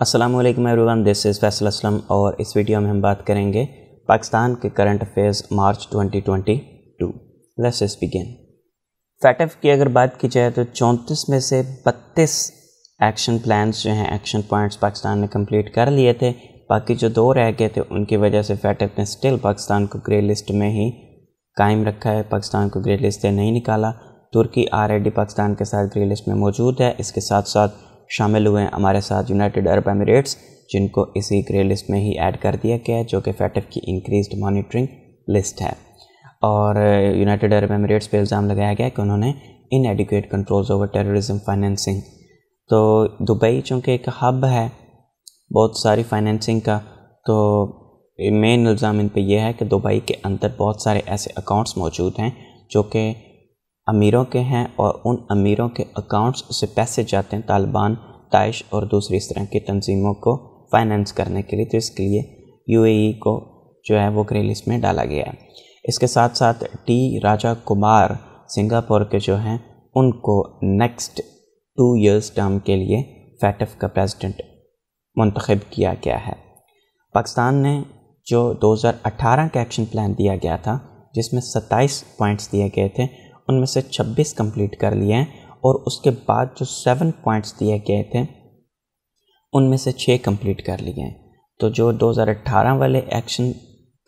السلام علیکم ایوریون، دس از فیصل اسلم اور اس ویڈیو میں ہم بات کریں گے پاکستان کے current affairs March 2022۔ Let's begin. FATF کی اگر بات کی جائے تو 34 میں سے 32 ایکشن پلانز جو ہیں، ایکشن پوائنٹس پاکستان نے کمپلیٹ کر لیے تھے۔ باقی جو 2 رہ گئے تھے ان کی وجہ سے فیٹف نے سٹل پاکستان کو گرے لسٹ میں ہی قائم رکھا ہے، پاکستان کو گرے لسٹ سے نہیں نکالا۔ ترکی آلریڈی پاکستان کے ساتھ گرے لسٹ میں موجود ہے۔ اس کے ساتھ ساتھ شامل ہوئے ہیں ہمارے ساتھ یونائٹڈ عرب ایمریٹس، جن کو اسی گرے لسٹ میں ہی ایڈ کر دیا گیا ہے، جو کہ فیٹف کی انکریزڈ مانیٹرنگ لسٹ ہے۔ اور یونائٹڈ عرب ایمریٹس پہ الزام لگایا گیا کہ انہوں نے inadequate controls over terrorism financing. تو دبئی چونکہ ایک ہب ہے بہت ساری فائنینسنگ کا، تو مین الزام ان پہ یہ ہے کہ دبئی کے اندر بہت سارے ایسے اکاؤنٹس موجود ہیں جو کہ امیروں کے ہیں، اور ان امیروں کے اکاؤنٹس سے پیسے جاتے ہیں طالبان، داعش اور دوسری اس طرح کی تنظیموں کو فائنینس کرنے کے لیے۔ تو اس کے لیے یو اے ای کو جو ہے وہ گرے لسٹ میں ڈالا گیا ہے۔ اس کے ساتھ ساتھ ٹی راجا کمار سنگاپور کے جو ہیں ان کو نیکسٹ 2 ایئرز ٹرم کے لیے فیٹف کا پریزیڈنٹ منتخب کیا گیا ہے۔ پاکستان نے جو 2018 کا ایکشن پلان دیا گیا تھا، جس میں 27 پوائنٹس دیے گئے تھے، ان میں سے 26 کمپلیٹ کر لیے ہیں، اور اس کے بعد جو 7 پوائنٹس دیے گئے تھے ان میں سے 6 کمپلیٹ کر لیے ہیں۔ تو جو 2018 والے ایکشن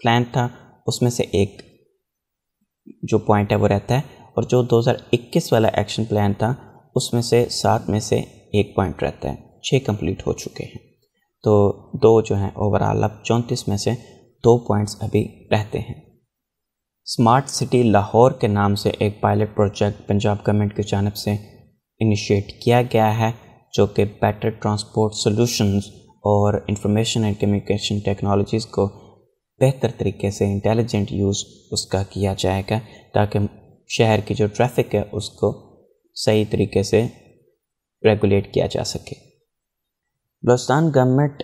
پلان تھا اس میں سے ایک جو پوائنٹ ہے وہ رہتا ہے، اور جو 2021 والا ایکشن پلان تھا اس میں سے 7 میں سے ایک پوائنٹ رہتا ہے۔ 6 کمپلیٹ ہو چکے ہیں، تو 2 جو ہیں اوورال اب 34 میں سے 2 پوائنٹس ابھی رہتے ہیں۔ اسمارٹ سٹی لاہور کے نام سے ایک پائلٹ پروجیکٹ پنجاب گورنمنٹ کی جانب سے انیشیٹ کیا گیا ہے، جو کہ بیٹر ٹرانسپورٹ سولوشنز اور انفارمیشن اینڈ کمیونیکیشن ٹیکنالوجیز کو بہتر طریقے سے انٹیلیجنٹ یوز اس کا کیا جائے گا، تاکہ شہر کی جو ٹریفک ہے اس کو صحیح طریقے سے ریگولیٹ کیا جا سکے۔ بلوچستان گورنمنٹ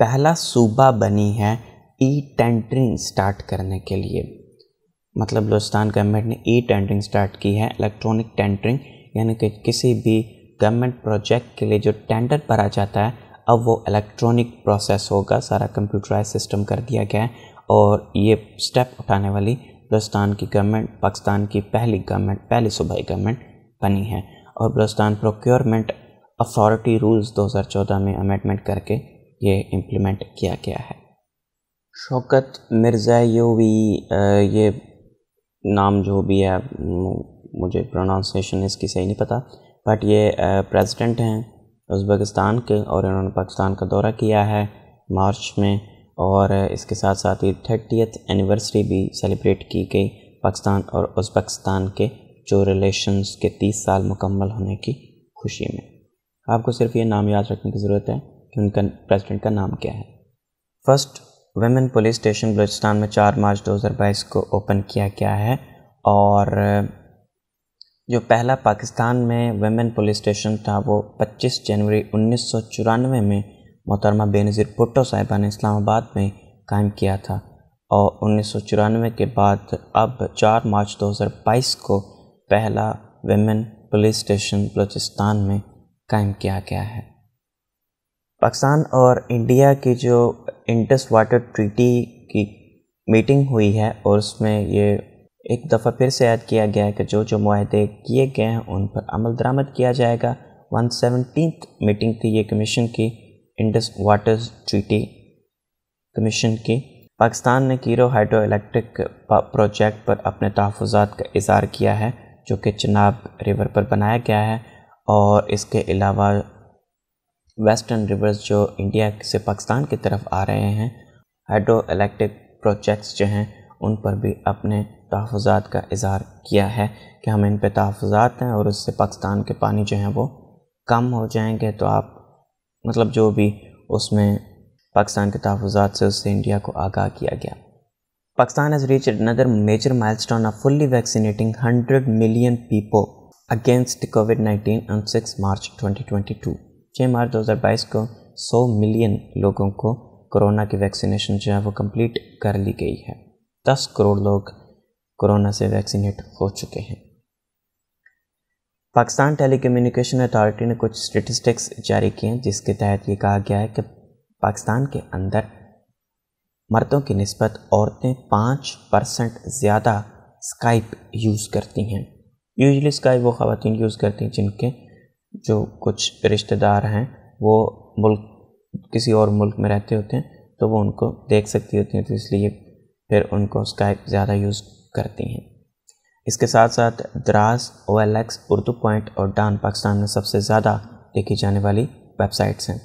پہلا صوبہ بنی ہے ای ٹینڈرنگ سٹارٹ کرنے کے لیے۔ مطلب بلوچستان گورنمنٹ نے ای ٹینڈرنگ سٹارٹ کی ہے، الیکٹرانک ٹینڈرنگ، یعنی کہ کسی بھی گورنمنٹ پروجیکٹ کے لیے جو ٹینڈر بھرا جاتا ہے اب وہ الیکٹرانک پروسیس ہوگا، سارا کمپیوٹرائز سسٹم کر دیا گیا ہے، اور یہ سٹیپ اٹھانے والی بلوچستان کی گورنمنٹ پاکستان کی پہلی صوبائی گورنمنٹ بنی ہے۔ اور بلوچستان پروکیورمنٹ اتھارٹی رولز 2014 میں امینڈمنٹ کر کے یہ امپلیمنٹ کیا گیا ہے۔ شوکت مرزا یووی، یہ نام جو بھی ہے مجھے پرونانسیشن اس کی صحیح نہیں پتہ، بٹ یہ پریزیڈنٹ ہیں ازبکستان کے، اور انہوں نے پاکستان کا دورہ کیا ہے مارچ میں، اور اس کے ساتھ ساتھ ہی 30th اینیورسری بھی سیلیبریٹ کی گئی پاکستان اور ازبکستان کے جو ریلیشنز کے 30 سال مکمل ہونے کی خوشی میں۔ آپ کو صرف یہ نام یاد رکھنے کی ضرورت ہے کہ ان کا پریزیڈنٹ کا نام کیا ہے۔ First women police station Balochistan میں 4 مارچ 2022 کو اوپن کیا گیا ہے، اور جو پہلا پاکستان میں ویمن پولیس اسٹیشن تھا وہ 25 جنوری 1994 میں محترمہ بے نظیر بھٹو صاحبہ نے اسلام آباد میں قائم کیا تھا، اور 1994 کے بعد اب 4 مارچ 2022 کو پہلا ویمن پولیس اسٹیشن بلوچستان میں قائم کیا گیا ہے۔ پاکستان اور انڈیا کی جو انڈس واٹر ٹریٹی کی میٹنگ ہوئی ہے، اور اس میں یہ ایک دفعہ پھر سے عائد کیا گیا ہے کہ جو معاہدے کیے گئے ہیں ان پر عمل درآمد کیا جائے گا۔ 117th میٹنگ تھی یہ کمیشن کی، انڈس واٹر ٹریٹی کمیشن کی۔ پاکستان نے کیرو ہائیڈرو الیکٹرک پروجیکٹ پر اپنے تحفظات کا اظہار کیا ہے، جو کہ چناب ریور پر بنایا گیا ہے، اور اس کے علاوہ ویسٹرن ریورز جو انڈیا سے پاکستان کی طرف آ رہے ہیں، ہائیڈرو الیکٹرک پروجیکٹس جو ہیں ان پر بھی اپنے تحفظات کا اظہار کیا ہے کہ ہم ان پہ تحفظات ہیں، اور اس سے پاکستان کے پانی جو ہیں وہ کم ہو جائیں گے۔ تو آپ مطلب جو بھی اس میں پاکستان کے تحفظات سے اس سے انڈیا کو آگاہ کیا گیا۔ Pakistan has reached another major milestone of fully vaccinating 100 million people against COVID-19 on 6 March 2022۔ 6 March 2022 کو 100 ملین لوگوں کو کرونا کی ویکسینیشن جو ہے وہ کمپلیٹ کر لی گئی ہے۔ 10 کروڑ لوگ کرونا سے ویکسینیٹ ہو چکے ہیں۔ پاکستان ٹیلی کمیونیکیشن اتھارٹی نے کچھ اسٹیٹسٹکس جاری کیے ہیں جس کے تحت یہ کہا گیا ہے کہ پاکستان کے اندر مردوں کی نسبت عورتیں 5% زیادہ اسکائپ یوز کرتی ہیں. یوزلی اسکائپ وہ خواتین یوز کرتی ہیں جن کے جو کچھ رشتہ دار ہیں وہ کسی اور ملک میں رہتے ہوتے ہیں تو وہ ان کو دیکھ سکتی ہوتی ہیں، تو اس لیے پھر ان کو اسکائپ زیادہ یوز کرتی ہیں. اس کے ساتھ ساتھ دراز، OLX، اردو پوائنٹ اور ڈان پاکستان میں سب سے زیادہ دیکھی جانے والی ویب سائٹس ہیں.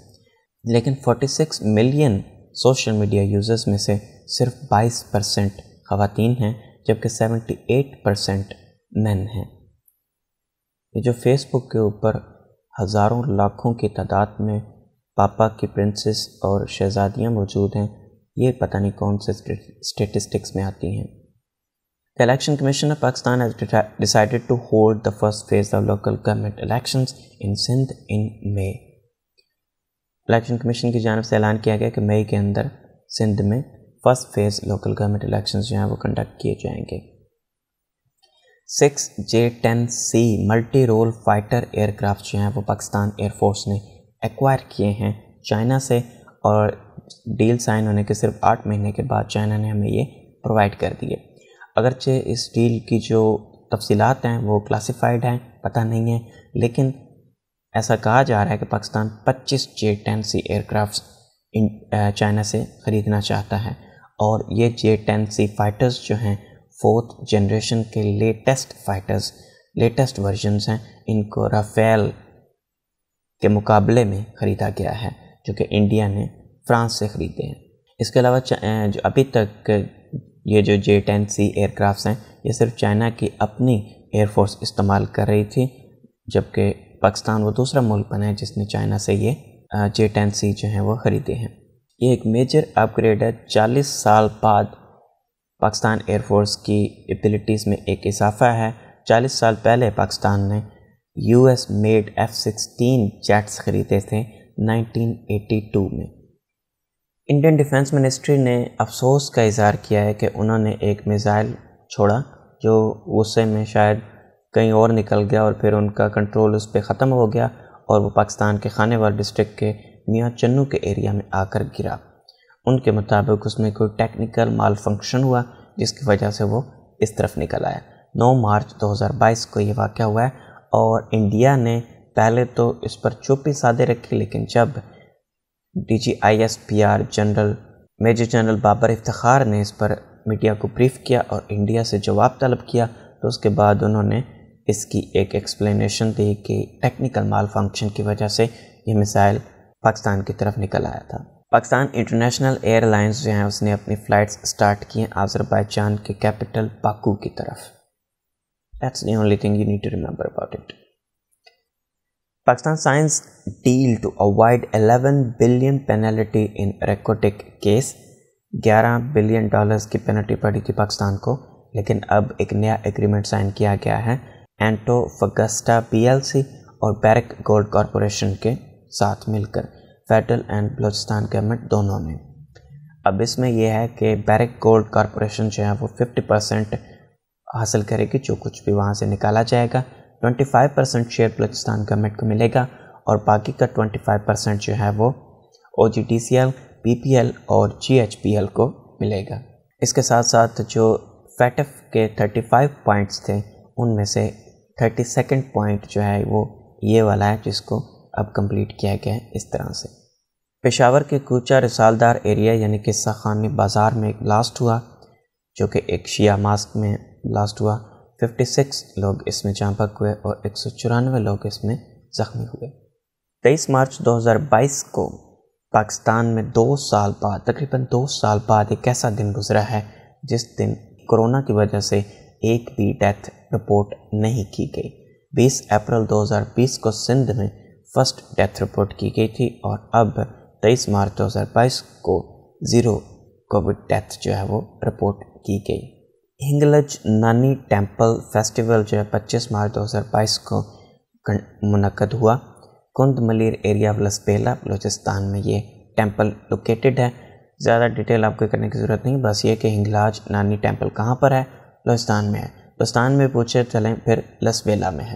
لیکن 46 ملین سوشل میڈیا یوزرز میں سے صرف 22% خواتین ہیں جبکہ 78% مین ہیں. یہ جو فیس بک کے اوپر ہزاروں لاکھوں کی تعداد میں پاپا کی پرنسس اور شہزادیاں موجود ہیں، یہ پتہ نہیں کون سے اسٹیٹسٹکس میں آتی ہیں. The Election Commission of Pakistan has decided to hold the first phase of local government elections in Sindh in May. Election commission کی جانب سے اعلان کیا گیا کہ مئی کے اندر سندھ میں first phase local government elections جو ہیں وہ کنڈکٹ کیے جائیں گے. 6J-10C multi role fighter aircraft جو ہیں وہ پاکستان ایئر فورس نے ایکوائر کیے ہیں چائنا سے، اور ڈیل سائن ہونے کے صرف 8 مہینے کے بعد چائنا نے ہمیں یہ پرووائڈ کر دیے. اگرچہ اس ڈیل کی جو تفصیلات ہیں وہ کلاسیفائڈ ہیں، پتہ نہیں ہے، لیکن ایسا کہا جا رہا ہے کہ Pakistan 25 J-10C year crafts China سے خریدنا چاہتا ہے، اور یہ J-10C فائٹرز جو ہیں 4th جنریشن کے لیٹسٹ فائٹرز، لیٹسٹ ورژنز ہیں. ان کو رافیل کے مقابلے میں خریدا گیا ہے جو کہ انڈیا نے فرانس سے خریدے ہیں. اس کے علاوہ جو ابھی تک یہ جو J-10C ایئر کرافٹس ہیں یہ صرف چائنا کی اپنی ایئر فورس استعمال کر رہی تھی، جبکہ پاکستان وہ دوسرا ملک بنا ہے جس نے چائنا سے یہ J-10C جو ہیں وہ خریدے ہیں. یہ ایک میجر اپ گریڈ ہے. 40 سال بعد پاکستان ایئر فورس کی ایبلٹیز میں ایک اضافہ ہے. 40 سال پہلے پاکستان نے US میڈ F-16 جیٹس خریدے تھے 1982 میں. انڈین ڈیفنس منسٹری نے افسوس کا اظہار کیا ہے کہ انہوں نے ایک میزائل چھوڑا جو غصے میں شاید کہیں اور نکل گیا اور پھر ان کا کنٹرول اس پہ ختم ہو گیا اور وہ پاکستان کے خانے وال ڈسٹرکٹ کے میاں چنو کے ایریا میں آ کر گرا. ان کے مطابق اس میں کوئی ٹیکنیکل مال فنکشن ہوا جس کی وجہ سے وہ اس طرف نکل آیا. 9 مارچ 2022 کو یہ واقعہ ہوا ہے، اور انڈیا نے پہلے تو اس پر چوپی سادے رکھی، لیکن جب DGISPR major general Babar Iftikhar نے اس پر میڈیا کو بریف کیا اور انڈیا سے جواب طلب کیا، تو اس کے بعد انہوں نے اس کی ایک ایکسپلینیشن دی کہ ٹیکنیکل مال فنکشن کی وجہ سے یہ میزائل پاکستان کی طرف نکل آیا تھا. پاکستان انٹرنیشنل ایئر لائنز جو ہیں اس نے اپنی فلائٹس سٹارٹ کی ہیں آذربائیجان کے کیپٹل باکو کی طرف. That's the only thing you need to remember about it. Pakistan signs deal to avoid $11 billion penalty in narcotic case. $11 billion کی پینلٹی پڑی تھی پاکستان کو، لیکن اب ایک نیا ایگریمنٹ سائن کیا گیا ہے اینٹوفگسٹا PLC اور بیرک گولڈ کارپوریشن کے ساتھ مل کر، فیڈرل اینڈ بلوچستان گورنمنٹ دونوں نے. اب اس میں یہ ہے کہ بیرک گولڈ کارپوریشن جو ہے وہ 50% حاصل کرے گی جو کچھ بھی وہاں سے نکالا جائے گا. 25% شیئر بلوچستان گورنمنٹ کو ملے گا، اور باقی کا 25% جو ہے وہ OGTCL، PPL اور GHPL کو ملے گا. اس کے ساتھ ساتھ جو فیٹف کے 35 پوائنٹس تھے ان میں سے 32nd پوائنٹ جو ہے وہ یہ والا ہے جس کو اب کمپلیٹ کیا گیا ہے اس طرح سے. پشاور کے کوچہ رسالدار ایریا یعنی کہ قصہ خانی بازار میں ایک بلاسٹ ہوا جو کہ ایک شیعہ ماسک میں بلاسٹ ہوا. 56 لوگ اس میں جاں بحق ہوئے اور 194 لوگ اس میں زخمی ہوئے. 23 مارچ 2022 کو پاکستان میں 2 سال بعد، تقریباً 2 سال بعد ایک ایسا دن گزرا ہے جس دن کورونا کی وجہ سے ایک بھی ڈیتھ رپورٹ نہیں کی گئی. 20 اپریل 2020 کو سندھ میں فرسٹ ڈیتھ رپورٹ کی گئی تھی، اور اب 23 مارچ 2022 کو 0 کووڈ ڈیتھ جو ہے وہ رپورٹ کی گئی. ہنگلج نانی ٹیمپل فیسٹیول جو ہے 25 مارچ 2022 کو منعقد ہوا. کند ملیر ایریا لسبیلا بلوچستان میں یہ ٹیمپل لوکیٹڈ ہے. زیادہ ڈیٹیل آپ کو کرنے کی ضرورت نہیں، بس یہ کہ ہنگلاج نانی ٹیمپل کہاں پر ہے، بلوچستان میں ہے. بلوچستان میں پوچھے چلیں پھر لسبیلا میں ہے.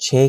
6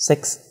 6